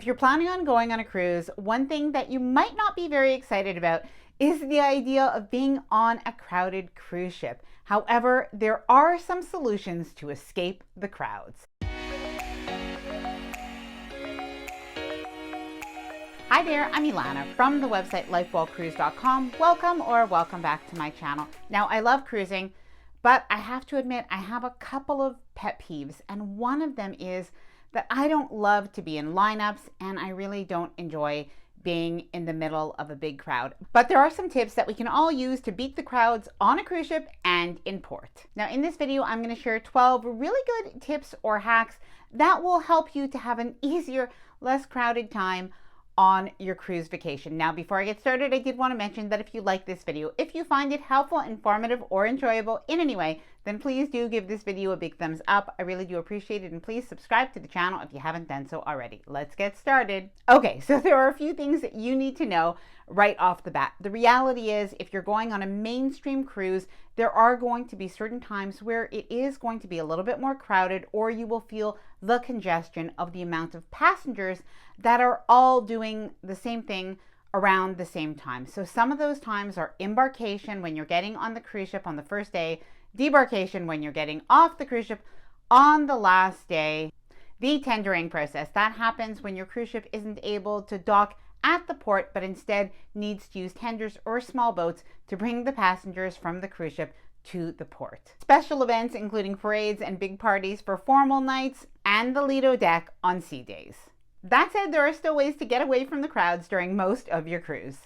If you're planning on going on a cruise, one thing that you might not be very excited about is the idea of being on a crowded cruise ship. However, there are some solutions to escape the crowds. Hi there, I'm Ilana from the website lifewellcruise.com. Welcome back to my channel. Now, I love cruising, but I have to admit I have a couple of pet peeves, and one of them is that I don't love to be in lineups, and I really don't enjoy being in the middle of a big crowd. But there are some tips that we can all use to beat the crowds on a cruise ship and in port. Now, in this video, I'm going to share 12 really good tips or hacks that will help you to have an easier, less crowded time on your cruise vacation. Now, before I get started, I did want to mention that if you like this video, if you find it helpful, informative, or enjoyable in any way, then please do give this video a big thumbs up. I really do appreciate it, and please subscribe to the channel if you haven't done so already. Let's get started. Okay, so there are a few things that you need to know right off the bat. The reality is, if you're going on a mainstream cruise, there are going to be certain times where it is going to be a little bit more crowded, or you will feel the congestion of the amount of passengers that are all doing the same thing around the same time. So some of those times are embarkation, when you're getting on the cruise ship on the first day, debarkation, when you're getting off the cruise ship on the last day, the tendering process. That happens when your cruise ship isn't able to dock at the port, but instead needs to use tenders or small boats to bring the passengers from the cruise ship to the port. Special events including parades and big parties for formal nights, and the Lido deck on sea days. That said, there are still ways to get away from the crowds during most of your cruise.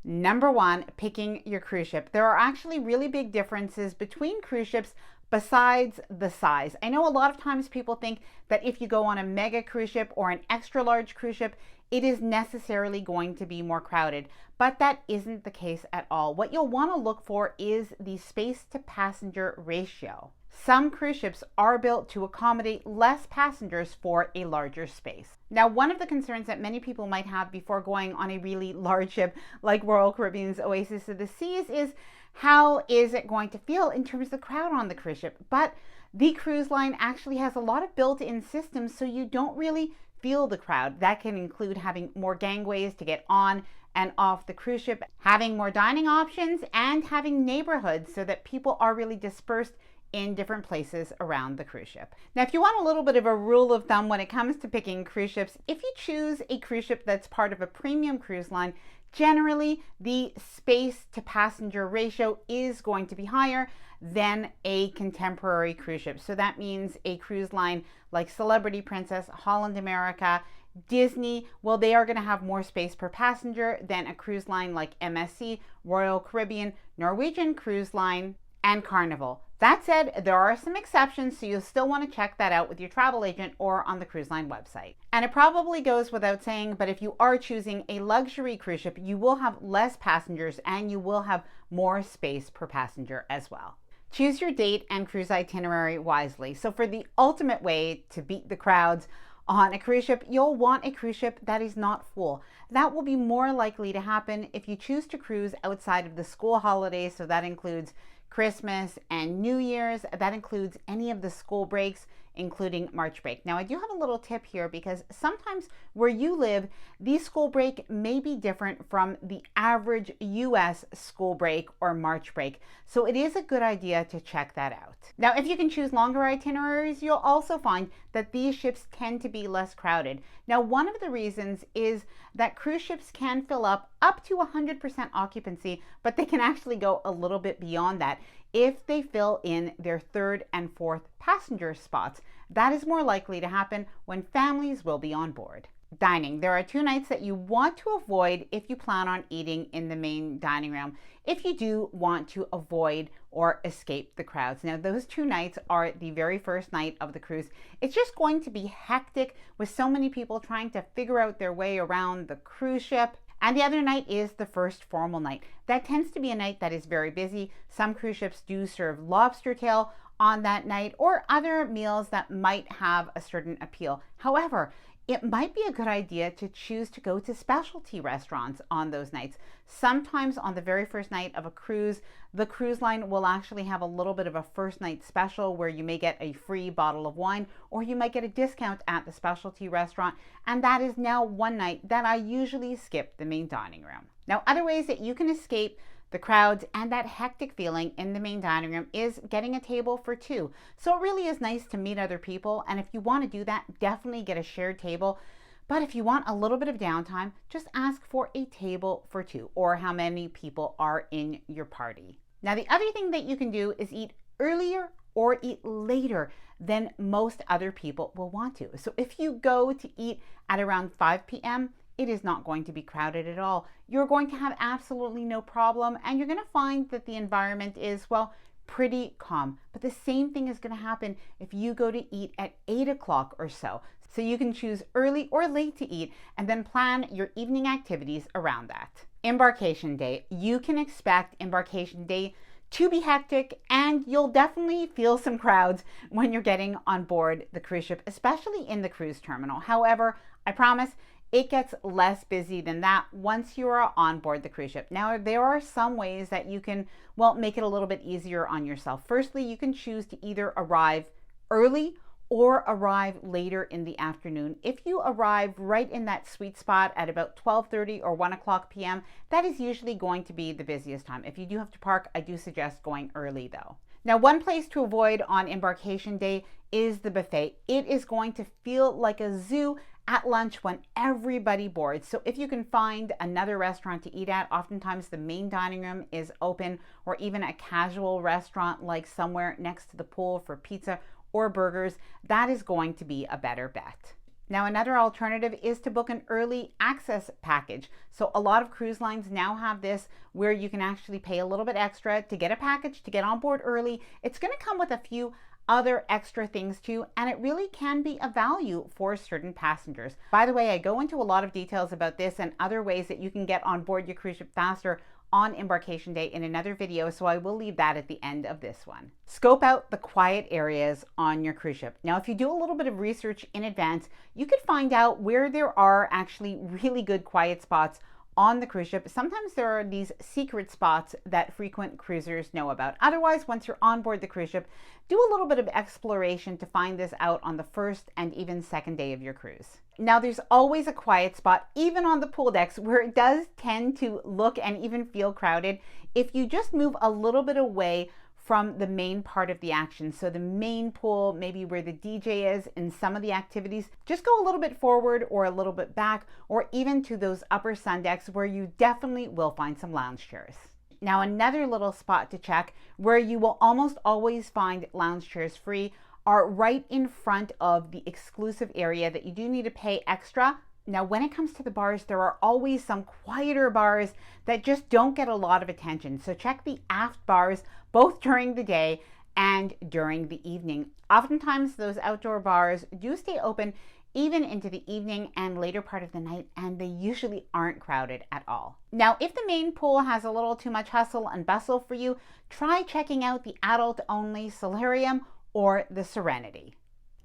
Number one, picking your cruise ship. There are actually really big differences between cruise ships besides the size. I know a lot of times people think that if you go on a mega cruise ship or an extra large cruise ship, it is necessarily going to be more crowded, but that isn't the case at all. What you'll want to look for is the space to passenger ratio. Some cruise ships are built to accommodate less passengers for a larger space. Now, one of the concerns that many people might have before going on a really large ship like Royal Caribbean's Oasis of the Seas is, how is it going to feel in terms of the crowd on the cruise ship? But the cruise line actually has a lot of built-in systems, so you don't really feel the crowd. That can include having more gangways to get on and off the cruise ship, having more dining options, and having neighborhoods so that people are really dispersed in different places around the cruise ship. Now, if you want a little bit of a rule of thumb when it comes to picking cruise ships, if you choose a cruise ship that's part of a premium cruise line, generally the space to passenger ratio is going to be higher than a contemporary cruise ship. So that means a cruise line like Celebrity Princess, Holland America, Disney, well, they are going to have more space per passenger than a cruise line like MSC, Royal Caribbean, Norwegian Cruise Line, and Carnival. That said, there are some exceptions, so you'll still want to check that out with your travel agent or on the cruise line website. And it probably goes without saying, but if you are choosing a luxury cruise ship, you will have less passengers and you will have more space per passenger as well. Choose your date and cruise itinerary wisely. So for the ultimate way to beat the crowds on a cruise ship, you'll want a cruise ship that is not full. That will be more likely to happen if you choose to cruise outside of the school holidays. So that includes Christmas and New Year's. That includes any of the school breaks, including March break. Now, I do have a little tip here, because sometimes where you live, the school break may be different from the average US school break or March break. So it is a good idea to check that out. Now, if you can choose longer itineraries, you'll also find that these ships tend to be less crowded. Now, one of the reasons is that cruise ships can fill up to 100% occupancy, but they can actually go a little bit beyond that if they fill in their third and fourth passenger spots. That is more likely to happen when families will be on board. Dining. There are two nights that you want to avoid if you plan on eating in the main dining room, if you do want to avoid or escape the crowds. Now, those two nights are the very first night of the cruise. It's just going to be hectic with so many people trying to figure out their way around the cruise ship. And the other night is the first formal night. That tends to be a night that is very busy. Some cruise ships do serve lobster tail on that night or other meals that might have a certain appeal. However, it might be a good idea to choose to go to specialty restaurants on those nights. Sometimes on the very first night of a cruise, the cruise line will actually have a little bit of a first night special where you may get a free bottle of wine, or you might get a discount at the specialty restaurant. And that is now one night that I usually skip the main dining room. Now, other ways that you can escape the crowds and that hectic feeling in the main dining room is getting a table for two. So it really is nice to meet other people. And if you want to do that, definitely get a shared table. But if you want a little bit of downtime, just ask for a table for two, or how many people are in your party. Now, the other thing that you can do is eat earlier or eat later than most other people will want to. So if you go to eat at around 5 p.m., it is not going to be crowded at all. You're going to have absolutely no problem, and you're going to find that the environment is, well, pretty calm. But the same thing is going to happen if you go to eat at 8 o'clock or so. So you can choose early or late to eat and then plan your evening activities around that. Embarkation day. You can expect embarkation day to be hectic, and you'll definitely feel some crowds when you're getting on board the cruise ship, especially in the cruise terminal. However, I promise it gets less busy than that once you are on board the cruise ship. Now, there are some ways that you can, well, make it a little bit easier on yourself. Firstly, you can choose to either arrive early or arrive later in the afternoon. If you arrive right in that sweet spot at about 12:30 or 1 o'clock p.m., that is usually going to be the busiest time. If you do have to park, I do suggest going early though. Now, one place to avoid on embarkation day is the buffet. It is going to feel like a zoo at lunch when everybody boards. So if you can find another restaurant to eat at, oftentimes the main dining room is open, or even a casual restaurant like somewhere next to the pool for pizza or burgers, that is going to be a better bet. Now, another alternative is to book an early access package. So a lot of cruise lines now have this where you can actually pay a little bit extra to get a package, to get on board early. It's going to come with a few other extra things too, and it really can be a value for certain passengers. By the way, I go into a lot of details about this and other ways that you can get on board your cruise ship faster on embarkation day in another video, so I will leave that at the end of this one. Scope out the quiet areas on your cruise ship. Now, if you do a little bit of research in advance, you could find out where there are actually really good quiet spots on the cruise ship. Sometimes there are these secret spots that frequent cruisers know about. Otherwise, once you're on board the cruise ship, do a little bit of exploration to find this out on the first and even second day of your cruise. Now, there's always a quiet spot, even on the pool decks, where it does tend to look and even feel crowded. If you just move a little bit away from the main part of the action, so the main pool, maybe where the DJ is in some of the activities, just go a little bit forward or a little bit back, or even to those upper sun decks where you definitely will find some lounge chairs. Now, another little spot to check where you will almost always find lounge chairs free are right in front of the exclusive area that you do need to pay extra. Now, when it comes to the bars, there are always some quieter bars that just don't get a lot of attention. So check the aft bars both during the day and during the evening. Oftentimes, those outdoor bars do stay open even into the evening and later part of the night, and they usually aren't crowded at all. Now, if the main pool has a little too much hustle and bustle for you, try checking out the adult-only solarium or the Serenity.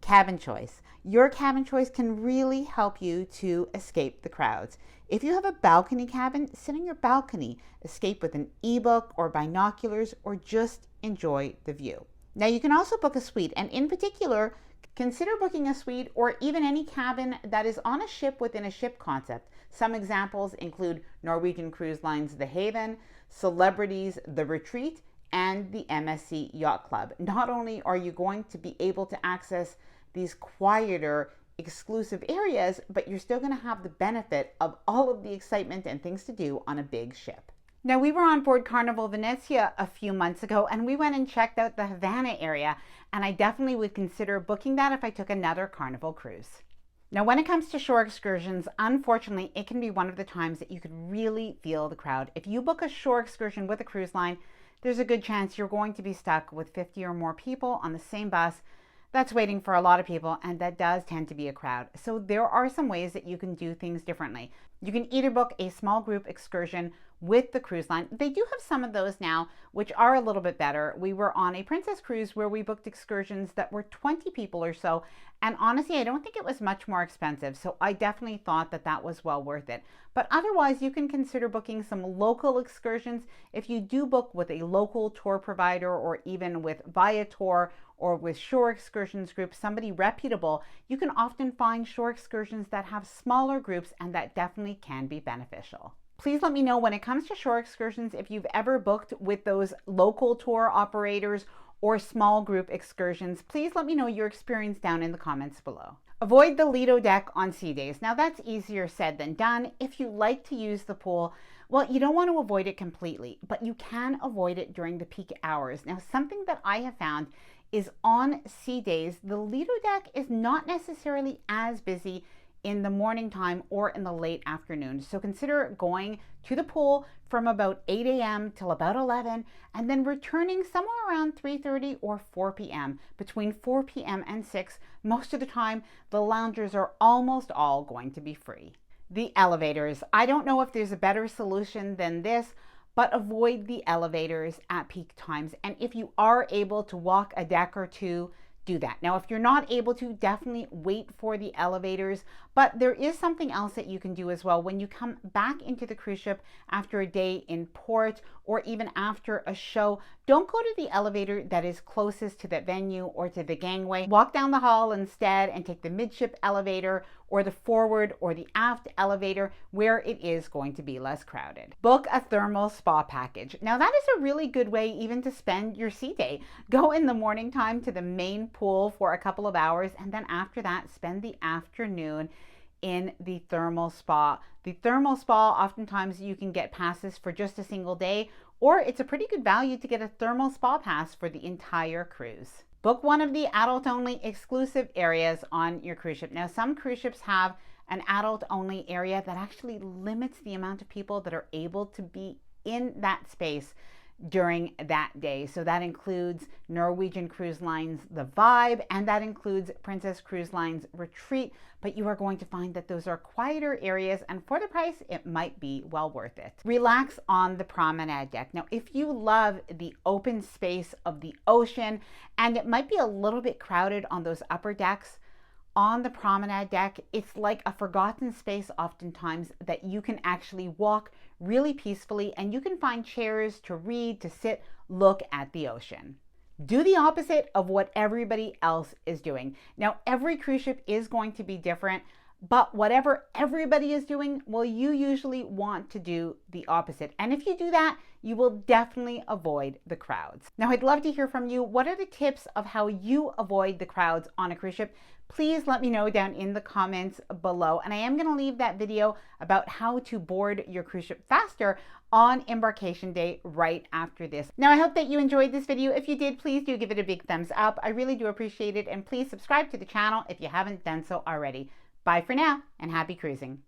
Cabin choice. Your cabin choice can really help you to escape the crowds. If you have a balcony cabin, sit on your balcony, escape with an ebook or binoculars, or just enjoy the view. Now, you can also book a suite, and in particular, consider booking a suite or even any cabin that is on a ship within a ship concept. Some examples include Norwegian Cruise Line's The Haven, Celebrity's The Retreat, and the MSC Yacht Club. Not only are you going to be able to access these quieter, exclusive areas, but you're still going to have the benefit of all of the excitement and things to do on a big ship. Now, we were on board Carnival Venezia a few months ago, and we went and checked out the Havana area, and I definitely would consider booking that if I took another Carnival cruise. Now, when it comes to shore excursions, unfortunately, it can be one of the times that you could really feel the crowd. If you book a shore excursion with a cruise line, there's a good chance you're going to be stuck with 50 or more people on the same bus. That's waiting for a lot of people, and that does tend to be a crowd. So there are some ways that you can do things differently. You can either book a small group excursion with the cruise line. They do have some of those now, which are a little bit better. We were on a Princess cruise where we booked excursions that were 20 people or so. And honestly, I don't think it was much more expensive. So I definitely thought that that was well worth it. But otherwise, you can consider booking some local excursions. If you do book with a local tour provider or even with Viator or with Shore Excursions Group, somebody reputable, you can often find shore excursions that have smaller groups, and that definitely can be beneficial. Please let me know when it comes to shore excursions if you've ever booked with those local tour operators or small group excursions. Please let me know your experience down in the comments below. Avoid the Lido deck on sea days. Now that's easier said than done. If you like to use the pool, well, you don't want to avoid it completely, but you can avoid it during the peak hours. Now, something that I have found is on sea days, the Lido deck is not necessarily as busy in the morning time or in the late afternoon. So consider going to the pool from about 8 a.m. till about 11 and then returning somewhere around 3:30 or 4 p.m. Between 4 p.m. and 6, most of the time, the loungers are almost all going to be free. The elevators. I don't know if there's a better solution than this, but avoid the elevators at peak times. And if you are able to walk a deck or two, do that. Now, if you're not able to, definitely wait for the elevators, but there is something else that you can do as well. When you come back into the cruise ship after a day in port or even after a show, don't go to the elevator that is closest to the venue or to the gangway. Walk down the hall instead and take the midship elevator or the forward or the aft elevator where it is going to be less crowded. Book a thermal spa package. Now that is a really good way even to spend your sea day. Go in the morning time to the main pool for a couple of hours, and then after that, spend the afternoon in the thermal spa. The thermal spa, oftentimes you can get passes for just a single day, or it's a pretty good value to get a thermal spa pass for the entire cruise. Book one of the adult-only exclusive areas on your cruise ship. Now, some cruise ships have an adult-only area that actually limits the amount of people that are able to be in that space during that day. So that includes Norwegian Cruise Line's The Vibe, and that includes Princess Cruise Line's Retreat, but you are going to find that those are quieter areas, and for the price, it might be well worth it. Relax on the promenade deck. Now, if you love the open space of the ocean, and it might be a little bit crowded on those upper decks, on the promenade deck, it's like a forgotten space oftentimes that you can actually walk really peacefully, and you can find chairs to read, to sit, look at the ocean. Do the opposite of what everybody else is doing. Now, every cruise ship is going to be different, but whatever everybody is doing, well, you usually want to do the opposite. And if you do that, you will definitely avoid the crowds. Now, I'd love to hear from you. What are the tips of how you avoid the crowds on a cruise ship? Please let me know down in the comments below. And I am going to leave that video about how to board your cruise ship faster on embarkation day right after this. Now, I hope that you enjoyed this video. If you did, please do give it a big thumbs up. I really do appreciate it. And please subscribe to the channel if you haven't done so already. Bye for now, and happy cruising.